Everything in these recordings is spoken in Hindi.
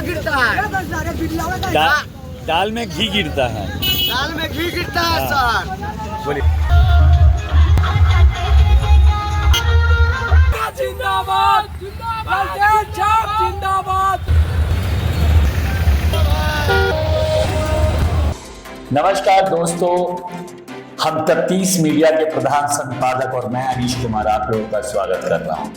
क्या गिरता है? दाल में घी गिरता है। दाल में घी गिरता है सर। बोलिए। जिंदाबाद जिंदाबाद जिंदाबाद। नमस्कार दोस्तों, हम तफ्तीश मीडिया के प्रधान संपादक और मैं अनीश कुमार आप लोगों का स्वागत कर रहा हूं।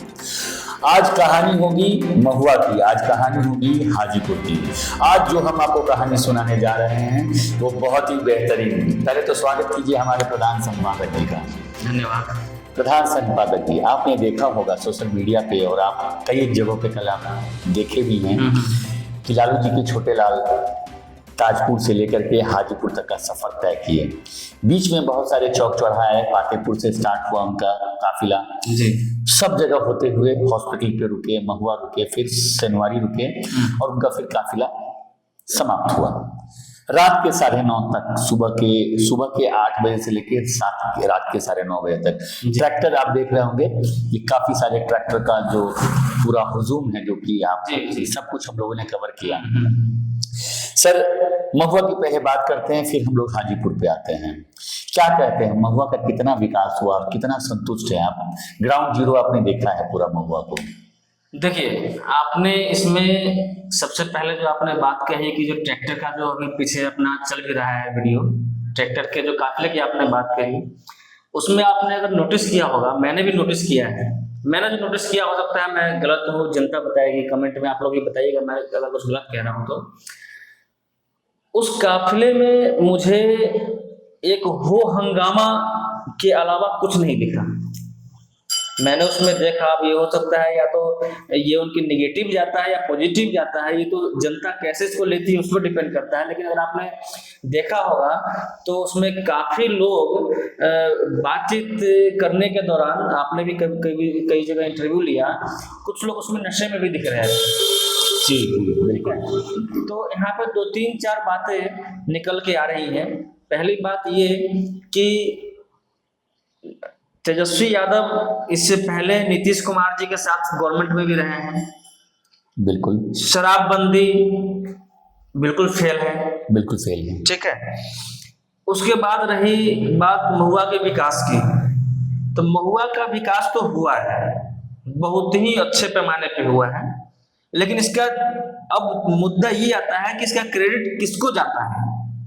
आज कहानी होगी महुआ की, आज कहानी होगी हाजीपुर की। आज जो हम आपको कहानी सुनाने जा रहे हैं वो बहुत ही बेहतरीन। पहले तो स्वागत कीजिए हमारे प्रधान संपादक जी का। धन्यवाद। प्रधान संपादक जी, आपने देखा होगा सोशल मीडिया पे और आप कई जगहों पे कल आप देखे भी हैं कि लालू जी के छोटे लाल ताजपुर से लेकर के हाजीपुर तक का सफर तय किए। बीच में बहुत सारे चौक चौराहे, पातेपुर से स्टार्ट हुआ उनका काफिला जी। सब जगह होते हुए हॉस्पिटल पे रुके, महुआ रुके, फिर सेनवारी रुके और उनका फिर काफिला समाप्त हुआ। रात के 9:30 तक, सुबह के 8 बजे से लेकर रात के 9:30 बजे तक ट्रैक्टर आप देख रहे होंगे। ये काफी सारे ट्रैक्टर का जो पूरा हुजूम है जो कि आप सब कुछ हम लोगों ने कवर किया। सर, महुआ की पहले बात करते हैं, फिर हम लोग हाजीपुर पे आते हैं। क्या कहते हैं, महुआ का कितना विकास हुआ, कितना संतुष्ट है आप? ग्राउंड जीरो आपने देखा है पूरा महुआ को। देखिए, आपने इसमें सबसे पहले जो आपने बात कही कि जो ट्रैक्टर का जो अभी पीछे अपना चल भी रहा है वीडियो, ट्रैक्टर के जो काफिले की आपने बात कही, उसमें आपने अगर नोटिस किया होगा, मैंने भी नोटिस किया है। मैंने जो नोटिस किया, हो सकता है मैं गलत हूँ, जनता बताएगी, कमेंट में आप लोग भी बताइएगा मैं अगर कुछ गलत कह रहा हूँ तो। उस काफिले में मुझे एक हो हंगामा के अलावा कुछ नहीं दिखा। मैंने उसमें देखा, अब ये हो सकता है या तो ये उनकी नेगेटिव जाता है या पॉजिटिव जाता है, ये तो जनता कैसे इसको लेती है उस पर डिपेंड करता है। लेकिन अगर आपने देखा होगा तो उसमें काफी लोग बातचीत करने के दौरान, आपने भी कई जगह इंटरव्यू लिया, कुछ लोग उसमें नशे में भी दिख रहे हैं। जी बिल्कुल। तो यहाँ पे 2-3-4 बातें निकल के आ रही हैं। पहली बात ये कि तेजस्वी यादव इससे पहले नीतीश कुमार जी के साथ गवर्नमेंट में भी रहे हैं। बिल्कुल। शराबबंदी बिल्कुल फेल है। बिल्कुल फेल है। ठीक है। उसके बाद रही बात महुआ के विकास की, तो महुआ का विकास तो हुआ है, बहुत ही अच्छे पैमाने पे हुआ है। लेकिन इसका अब मुद्दा ये आता है कि इसका क्रेडिट किसको जाता है?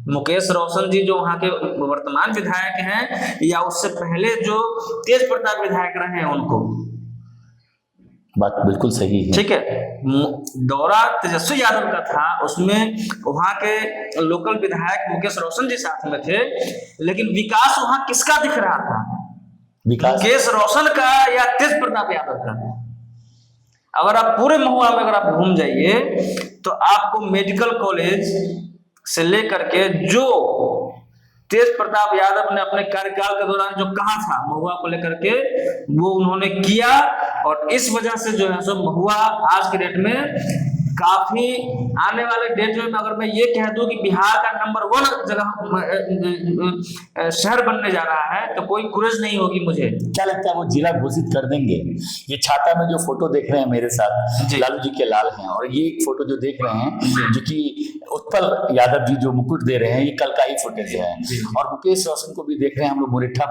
मुकेश रोशन जी जो वहाँ के वर्तमान विधायक हैं या उससे पहले जो तेज प्रताप विधायक रहे हैं उनको? बात बिल्कुल सही है। ठीक है। दौरा तेजस्वी यादव का था, उसमें वहाँ के लोकल विधायक मुकेश रोशन जी साथ में थे, लेकिन विकास वहाँ किसका दिख रहा था? विकास मुकेश रोशन का या तेज प्रताप यादव का? अगर आप पूरे महुआ में अगर आप घूम जाइए तो आपको मेडिकल कॉलेज से लेकर के जो तेज प्रताप यादव ने अपने कार्यकाल के दौरान जो कहा था महुआ को लेकर के, वो उन्होंने किया। और इस वजह से जो है सो महुआ आज के डेट में काफी, आने वाले डेट में अगर मैं ये कह दूं कि बिहार का नंबर 1 जगह शहर बनने जा रहा है तो कोई गुरेज नहीं होगी। मुझे क्या लगता है वो जिला घोषित कर देंगे? ये छाता में जो फोटो देख रहे हैं मेरे साथ, लालू जी के लाल हैं, और ये फोटो जो देख रहे हैं जो कि उत्पल यादव जी जो मुकुट दे रहे हैं, ये कल का ही फुटेज है। और मुकेश रोशन को भी देख रहे हैं हम लोग मुरेठा,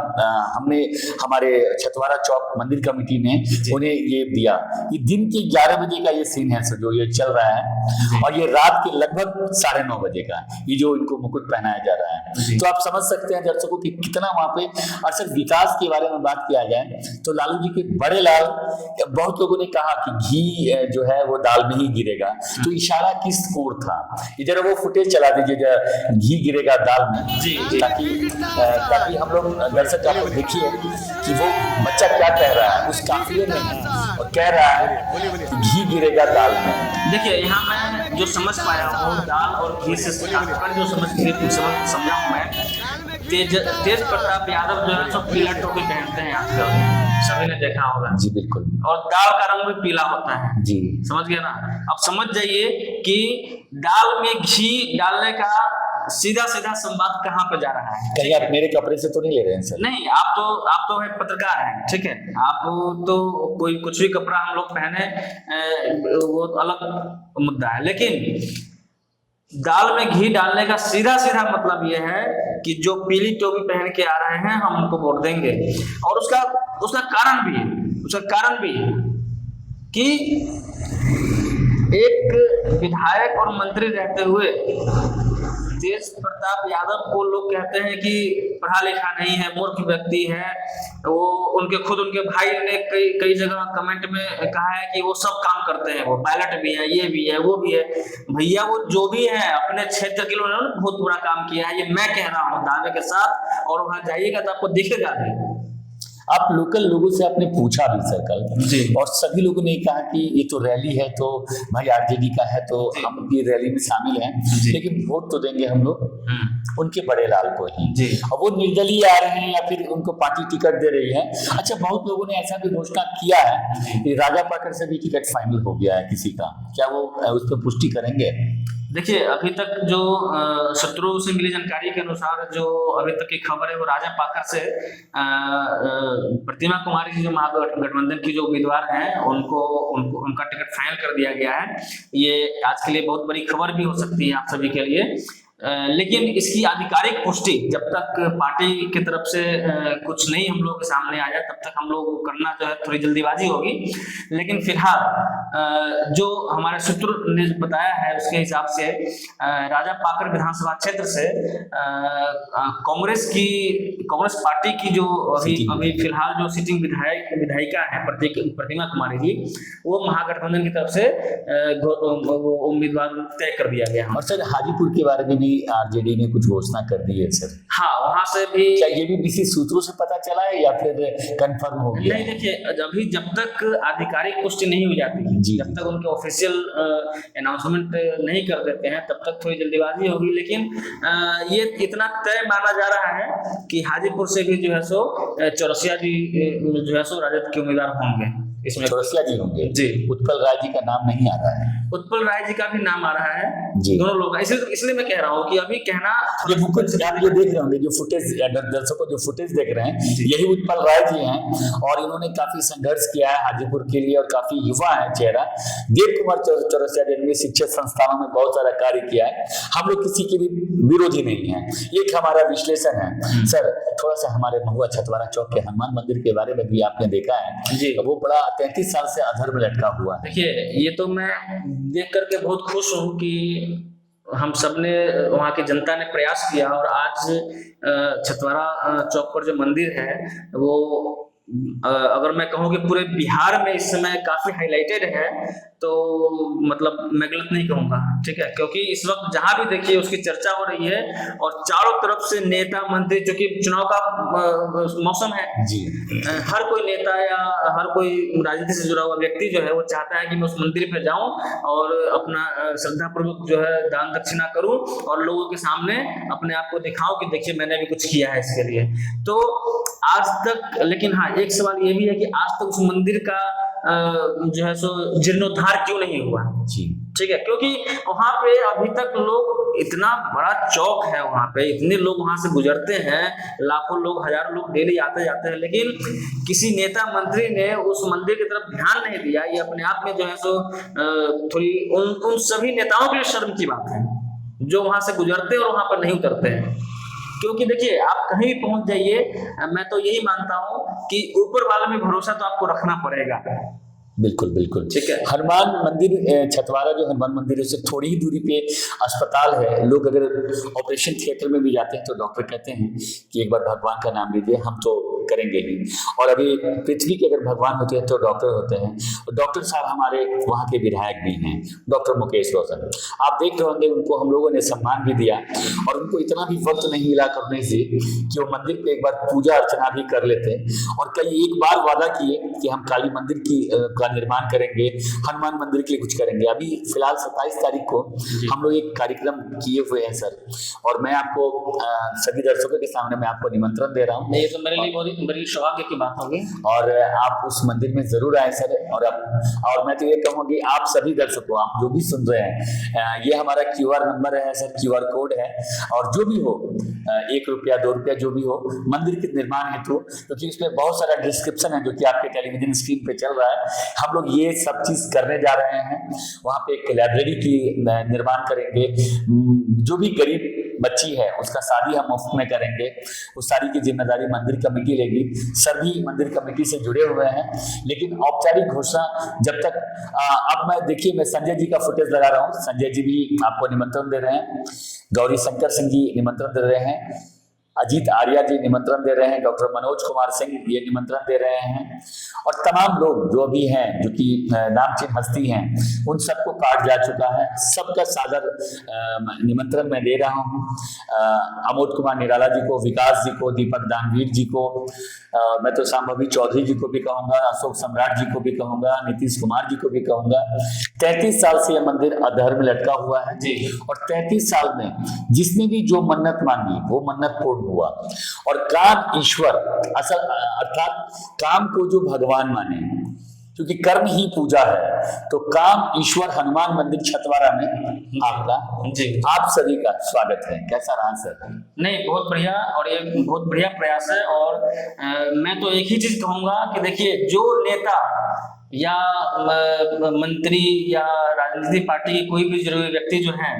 हमने हमारे छतवारा चौक मंदिर कमेटी ने उन्हें ये दिया। ये दिन के 11 बजे का ये सीन है जो ये चल रहा है, और ये रात के लगभग 9:30 बजे का ये जो इनको मुकुट पहनाया जा रहा है। तो आप समझ सकते हैं दर्शकों कि कितना वहां पे असल विकास के बारे में बात किया जाए तो लालू जी के बड़े लाल, बहुत लोगों ने कहा कि घी जो है वो दाल में ही गिरेगा, तो इशारा किस ओर था? जरा वो फुटेज चला दीजिए, घी गिरेगा दाल में, ताकि हम लोग दर्शक आप देखिए कि वो बच्चा क्या कह रहा है उस काफिले में, और कह रहा है कि घी गिरेगा दाल में। देखिए, यहाँ मैं जो समझ पाया हूँ दाल और घी से जो समझा हूँ मैं, तेज प्रताप यादव जो है सब पीला टोपी पहनते हैं आजकल, सभी ने देखा होगा। जी बिल्कुल। और दाल का रंग भी पीला होता है। जी, समझ गया ना? अब समझ जाइए कि दाल में घी डालने का सीधा सीधा संवाद कहाँ पे जा रहा है। कहीं आप मेरे कपड़े से तो नहीं ले रहे हैं सर? नहीं, आप तो है पत्रकार हैं, ठीक है, आप तो कोई कुछ भी कपड़ा हम लोग पहने वो तो अलग मुद्दा है, लेकिन दाल में घी डालने का सीधा सीधा मतलब यह है कि जो पीली टोपी पहन के आ रहे हैं हम उनको वोट देंगे। और उसका कारण भी है कि एक विधायक और मंत्री रहते हुए तेज प्रताप यादव को लोग कहते हैं कि पढ़ा लिखा नहीं है, मूर्ख व्यक्ति है। वो उनके भाई ने कई जगह कमेंट में कहा है कि वो सब काम करते हैं, वो पायलट भी है, ये भी है, वो भी है। भैया वो जो भी है अपने क्षेत्र के लिए उन्होंने बहुत बुरा काम किया है, ये मैं कह रहा हूँ दावे के साथ, और वहां जाइएगा तो आपको दिखेगा भी। आप लोकल लोगों से आपने पूछा भी सर कल, और सभी लोगों ने कहा कि ये तो रैली है तो भाई आरजेडी का है तो हम ये रैली में शामिल हैं, लेकिन वोट तो देंगे हम लोग उनके बड़े लाल को ही। और वो निर्दलीय आ रहे हैं या फिर उनको पार्टी टिकट दे रही है। अच्छा, बहुत लोगों ने ऐसा भी घोषणा किया है कि राजा पाकर से भी टिकट फाइनल हो गया है किसी का, क्या वो उस पर पुष्टि करेंगे? देखिए, अभी तक जो सूत्रों से मिली जानकारी के अनुसार जो अभी तक की खबर है वो राजा पाकर से प्रतिमा कुमारी जी जो महागठबंधन की जो उम्मीदवार हैं उनका टिकट फाइनल कर दिया गया है। ये आज के लिए बहुत बड़ी खबर भी हो सकती है आप सभी के लिए, लेकिन इसकी आधिकारिक पुष्टि जब तक पार्टी की तरफ से कुछ नहीं हम लोग के सामने आ जाए तब तक हम लोग करना जो है थोड़ी जल्दीबाजी होगी। लेकिन फिलहाल जो हमारे सूत्र ने बताया है उसके हिसाब से राजा पाकर विधानसभा क्षेत्र से कांग्रेस पार्टी की जो अभी फिलहाल जो सिटिंग विधायिका है प्रतिमा कुमारी जी, वो महागठबंधन की तरफ से उम्मीदवार तय कर दिया गया है। और सर हाजीपुर के बारे में आरजेडी ने कुछ घोषणा कर दी है सर? हाँ, वहां से भी क्या ये भी किसी सूत्रों से पता चला है या फिर कंफर्म हो गया? नहीं, देखिए, अभी जब तक आधिकारिक पुष्टि नहीं हो जाती, जब तक उनके ऑफिशियल अनाउंसमेंट नहीं कर देते हैं तब तक थोड़ी जल्दीबाजी होगी। लेकिन ये इतना तय माना जा रहा है कि हाजीपुर से भी जो है सो चौरसिया जी जो है सो राजद के उम्मीदवार होंगे। इसमें चौरसिया जी होंगे जी। उत्पल राय जी का नाम नहीं आ रहा है? उत्पल राय जी का भी नाम आ रहा है जी। दोनों लोग, इसलिए मैं कह रहा हूँ कि अभी कहना ये मुकुट आप जो देख रहे होंगे, जो फुटेज दर्शकों जो फुटेज देख रहे हैं, यही उत्पल राय जी हैं और इन्होंने काफी संघर्ष किया है हाजीपुर के लिए और काफी युवा है चेहरा। देव कुमार चौरसिया जी ने शिक्षण संस्थानों में बहुत सारा कार्य किया है। हम लोग किसी के भी विरोधी नहीं है, एक हमारा विश्लेषण है। सर, थोड़ा सा हमारे महुआ छतवारा चौक के हनुमान मंदिर के बारे में भी आपने देखा है, वो बड़ा 33 साल से अधर में लटका हुआ है। देखिए, ये तो मैं देख करके बहुत खुश हूँ कि हम सबने, वहाँ की जनता ने प्रयास किया और आज छतवारा चौक पर जो मंदिर है वो अगर मैं कहूँ कि पूरे बिहार में इस समय काफी हाईलाइटेड है तो मतलब मैं गलत नहीं कहूँगा, ठीक है, क्योंकि इस वक्त जहां भी देखिए उसकी चर्चा हो रही है और चारों तरफ से नेता मंत्री, क्योंकि चुनाव का मौसम है जी, हर कोई नेता या हर कोई राजनीति से जुड़ा हुआ व्यक्ति जो है वो चाहता है कि मैं उस मंदिर पे जाऊं और अपना श्रद्धा पूर्वक जो है दान दक्षिणा करूं और लोगों के सामने अपने आप को दिखाऊं कि देखिए मैंने भी कुछ किया है इसके लिए। तो आज तक, लेकिन हाँ, एक सवाल ये भी है कि आज तक उस मंदिर का जो है सो जीर्णोद्धार क्यों नहीं हुआ जी, ठीक है, क्योंकि वहां पे अभी तक लोग, इतना बड़ा चौक है वहां पे, इतने लोग वहां से गुजरते हैं, लाखों लोग, हजारों लोग डेली आते जाते हैं, लेकिन किसी नेता मंत्री ने उस मंदिर की तरफ ध्यान नहीं दिया। ये अपने आप में जो है सो थोड़ी उन सभी नेताओं के लिए शर्म की बात है जो वहां से गुजरते हैं और वहां पर नहीं उतरते हैं। क्योंकि देखिए, आप कहीं भी पहुंच जाइए, मैं तो यही मानता हूं कि ऊपर वाले में भरोसा तो आपको रखना पड़ेगा। बिल्कुल बिल्कुल, ठीक है। हनुमान मंदिर छतवारा जो हनुमान मंदिर है उससे थोड़ी ही दूरी पे अस्पताल है। लोग अगर ऑपरेशन थिएटर में भी जाते हैं तो डॉक्टर कहते हैं कि एक बार भगवान का नाम लीजिए, हम तो करेंगे ही। और अभी पृथ्वी के अगर भगवान होते हैं तो डॉक्टर होते हैं, और डॉक्टर साहब हमारे वहाँ के विधायक भी हैं, डॉक्टर मुकेश रोशन। आप देख रहे होंगे उनको हम लोगों ने सम्मान भी दिया और उनको इतना भी वक्त नहीं मिला करने से कि वो मंदिर पे एक बार पूजा अर्चना भी कर लेते, और कई एक बार वादा किए कि हम काली मंदिर का निर्माण करेंगे, हनुमान मंदिर के लिए कुछ करेंगे। अभी फिलहाल 27 तारीख को हम लोग एक कार्यक्रम किए हुए हैं सर, और मैं आपको सभी दर्शकों के सामने मैं आपको निमंत्रण दे रहा हूँ। ये तो मेरे लिए बहुत बड़ी सौभाग्य की बात होगी। और आप उस मंदिर में जरूर आए सर। और मैं तो ये कहूँगा कि आप सभी दर्शकों, आप जो भी सुन रहे हैं, ये हमारा QR नंबर है सर, QR कोड है। और जो भी हो, 1 रुपया 2 रुपया जो भी हो, मंदिर के निर्माण हेतु, क्योंकि इसमें बहुत सारा डिस्क्रिप्शन है जो कि आपके टेलीविजन स्क्रीन पे चल रहा है। हम लोग ये सब चीज करने जा रहे हैं। वहाँ पे एक लाइब्रेरी की निर्माण करेंगे। जो भी गरीब बच्ची है उसका शादी हम मुफ्त में करेंगे। उस सारी की जिम्मेदारी मंदिर कमेटी लेगी। सभी मंदिर कमेटी से जुड़े हुए हैं, लेकिन औपचारिक घोषणा जब तक अब मैं देखिए, मैं संजय जी का फुटेज लगा रहा हूँ। संजय जी भी आपको निमंत्रण दे रहे हैं, गौरी शंकर सिंह जी निमंत्रण दे रहे हैं, अजीत आर्या जी निमंत्रण दे रहे हैं, डॉक्टर मनोज कुमार सिंह ये निमंत्रण दे रहे हैं, और तमाम लोग जो भी हैं, जो कि नामचीन हस्ती हैं, उन सबको कार्ड जा चुका है। सबका सादर निमंत्रण मैं दे रहा हूँ। अमोद कुमार निराला जी को, विकास जी को, दीपक दानवीर जी को, मैं तो सांभवी चौधरी जी को भी कहूँगा, अशोक सम्राट जी को भी कहूँगा, नीतीश कुमार जी को भी कहूँगा। 33 साल से यह मंदिर अधर में लटका हुआ है जी, और 33 साल में जिसने भी जो मन्नत मांगी वो मन्नत पूर्ण हुआ। और काम ईश्वर, असल अर्थात काम को जो भगवान माने, क्योंकि कर्म ही पूजा है, तो काम ईश्वर हनुमान मंदिर छतवारा में आपका जी, आप सभी का स्वागत है। कैसा रहा सर? नहीं, बहुत बढ़िया, और ये बहुत बढ़िया प्रयास है। और मैं तो एक ही चीज कहूंगा कि देखिए, जो नेता या मंत्री या राजनीतिक पार्टी की कोई भी जरूरी व्यक्ति जो है,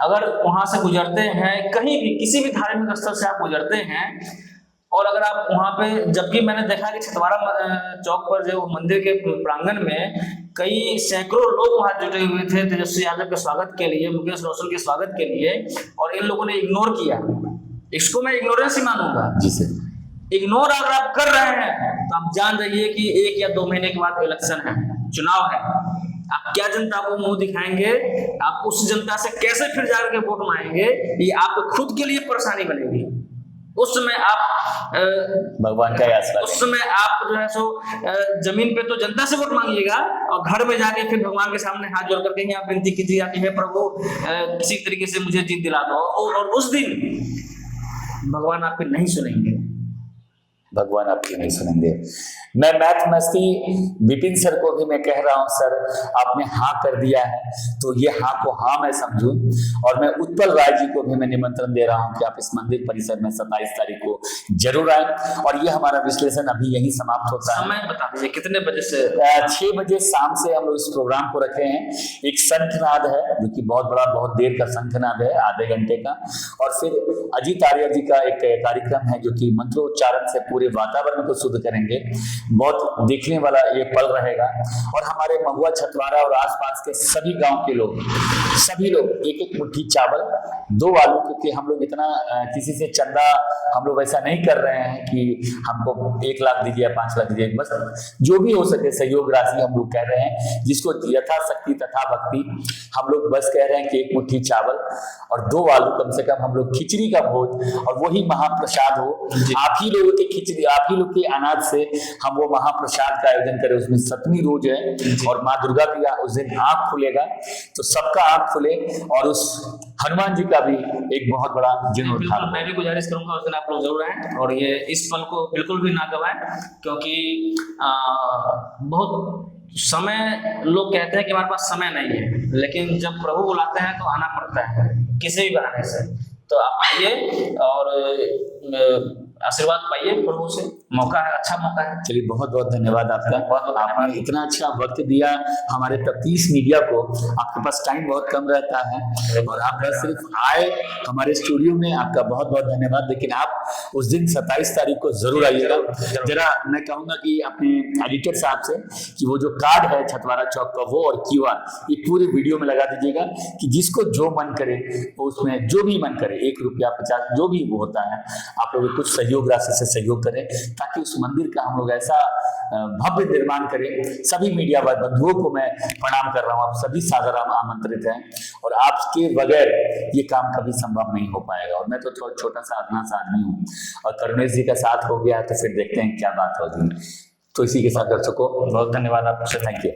अगर वहां से गुजरते हैं, कहीं भी किसी भी धार्मिक स्थल से आप गुजरते हैं, और अगर आप वहां पे, जबकि मैंने देखा कि छतवारा चौक पर जो मंदिर के प्रांगण में कई सैकड़ों लोग वहां जुटे हुए थे तेजस्वी यादव के स्वागत के लिए, मुकेश रोशन के स्वागत के लिए, और इन लोगों ने इग्नोर किया। इसको मैं इग्नोरेंस ही मानूंगा जी सर। इग्नोर अगर आप कर रहे हैं तो आप जान जाइए कि 1 या 2 महीने के बाद इलेक्शन है, चुनाव है। आप क्या जनता को मुंह दिखाएंगे, आप उस जनता से कैसे फिर जाकर के वोट मांगेंगे, ये आपको खुद के लिए परेशानी बनेगी। उस समय आप भगवान का आशीर्वाद, उस समय आप जो है सो जमीन पे तो जनता से वोट मांगिएगा, और घर में जाके फिर भगवान के सामने हाथ जोड़ करके यहाँ विनती कीजिएगा कि हे प्रभु, किसी तरीके से मुझे जीत दिला दो। और उस दिन भगवान आपकी नहीं सुनेंगे, भगवान आपकी नहीं सुनेंगे। मैं मैथ मस्ती विपिन सर को भी मैं कह रहा हूं, सर आपने हाँ कर दिया है तो ये हाँ को हाँ मैं समझूं। और मैं उत्पल राय जी को भी मैं निमंत्रण दे रहा हूं कि आप इस मंदिर परिसर में 27 तारीख को जरूर आए। और ये हमारा विश्लेषण अभी यही समाप्त होता है। समय बता दीजिए कितने बजे से? 6 बजे शाम से हम लोग इस प्रोग्राम को रखे हैं। एक शंखनाद है जो कि बहुत बड़ा, बहुत देर का शंखनाद है, आधे घंटे का। और फिर अजीत आर्या जी का एक कार्यक्रम है जो कि मंत्रोच्चारण से पूरे वातावरण को शुद्ध करेंगे। बहुत देखने वाला ये पल रहेगा। और हमारे महुआ, छतवारा और आसपास के सभी गांव के लोग, सभी लोग 1-1 मुट्ठी चावल, 2 आलू, क्योंकि हम लोग इतना किसी से चंदा हम लोग ऐसा नहीं कर रहे हैं कि हमको 1 लाख दीजिए या 5 लाख दीजिए, बस जो भी हो सके सहयोग राशि हम लोग कह रहे हैं, जिसको यथाशक्ति तथा भक्ति हम लोग बस कह रहे हैं कि 1 मुट्ठी चावल और 2 आलू, कम से कम हम लोग खिचड़ी का भोज, और वही महाप्रसाद हो। आप ही लोगों की खिचड़ी, आप ही लोग के अनाज से हम वो महाप्रसाद का आयोजन करें। उसमें 7वीं रोज है और माँ दुर्गा की उस दिन आंख खुलेगा, तो सबका आंख खुले, और उस हनुमान जी का भी एक बहुत बड़ा जीर्णोद्धार। मैं भी गुजारिश करूंगा उस दिन आप लोग जरूर आए, और ये इस पल को बिल्कुल भी ना गवाएं, क्योंकि बहुत समय, लोग कहते हैं कि हमारे पास समय नहीं है, लेकिन जब प्रभु बुलाते हैं तो आना पड़ता है किसी भी बहाने से। तो आप आइए और आशीर्वाद पाइए प्रभु से, मौका है, अच्छा मौका है। चलिए, बहुत बहुत धन्यवाद आपका। आपने इतना अच्छा वक्त दिया हमारे तफ्तीश मीडिया को। आपके पास टाइम बहुत कम रहता है और आप बस सिर्फ आए हमारे स्टूडियो में, आपका बहुत बहुत धन्यवाद। लेकिन आप उस दिन 27 तारीख को जरूर आइएगा। जरा मैं कहूँगा कि अपने एडिटर साहब से कि वो जो कार्ड है छतवारा चौक का, वो और QR ये पूरी वीडियो में लगा दीजिएगा, कि जिसको जो मन करे उसमें जो भी मन करे, 1 रुपया 50 जो भी वो होता है, आप लोग कुछ सहयोग राशि से सहयोग करें, ताकि उस मंदिर का हम लोग ऐसा भव्य निर्माण करें। सभी मीडिया बंधुओं को मैं प्रणाम कर रहा हूँ, आप सभी सादर आमंत्रित हैं, और आपके बगैर ये काम कभी संभव नहीं हो पाएगा। और मैं तो थोड़ा छोटा सा अदना सा आदमी हूँ, और करुणेश जी का साथ हो गया तो फिर देखते हैं क्या बात होगी। तो इसी के साथ दर्शकों बहुत धन्यवाद आपसे, थैंक यू।